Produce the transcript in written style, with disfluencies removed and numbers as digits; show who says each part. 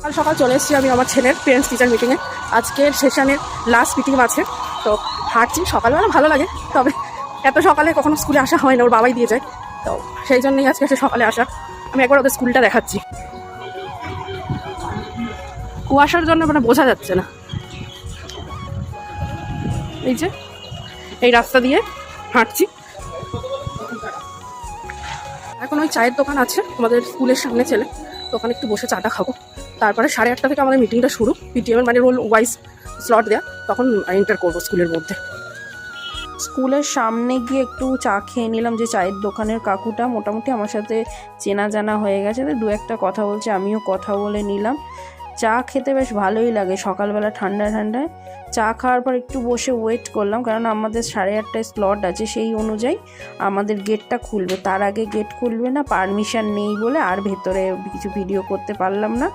Speaker 1: কাল সকাল চলে এসেছি আমি আমার ছেলের পেরেন্টস টিচার মিটিংয়ে। আজকের সেশনের লাস্ট মিটিং আছে, তো হাঁটছি। সকালবেলা ভালো লাগে, তবে এত সকালে কখনো স্কুলে আসা হয় না, ওর বাবাই দিয়ে যায়, তো সেই জন্যই আজকে সে সকালে আসা। আমি একবার ওদের স্কুলটা দেখাচ্ছি। কুয়াশার জন্য মানে বোঝা যাচ্ছে না। এই যে এই রাস্তা দিয়ে হাঁটছি। এখন ওই চায়ের দোকান আছে আমাদের স্কুলের সামনে ছেলে, তো ওখানে একটু বসে চাটা খাবো। তারপরে 8:30 থেকে আমাদের মিটিংটা শুরু। পিটিএমের মানে রোল ওয়াইজ স্লট দেয়া, তখন এন্টার করবো স্কুলের মধ্যে।
Speaker 2: স্কুলের সামনে গিয়ে একটু চা খেয়ে নিলাম, যে চায়ের দোকানের কাকুটা মোটামুটি আমার সাথে চেনা জানা হয়ে গেছে, তো দু একটা কথা বলছে, আমিও কথা বলে নিলাম। চা খেতে বেশ ভালোই লাগে সকালবেলা ঠান্ডা ঠান্ডায়। চা খাওয়ার পর একটু বসে ওয়েট করলাম, কারণ আমাদের 8:30টায় স্লট আছে, সেই অনুযায়ী আমাদের গেটটা খুলবে। তার আগে গেট খুলবে না, পারমিশন নেই বলে আর ভেতরে কিছু ভিডিও করতে পারলাম না।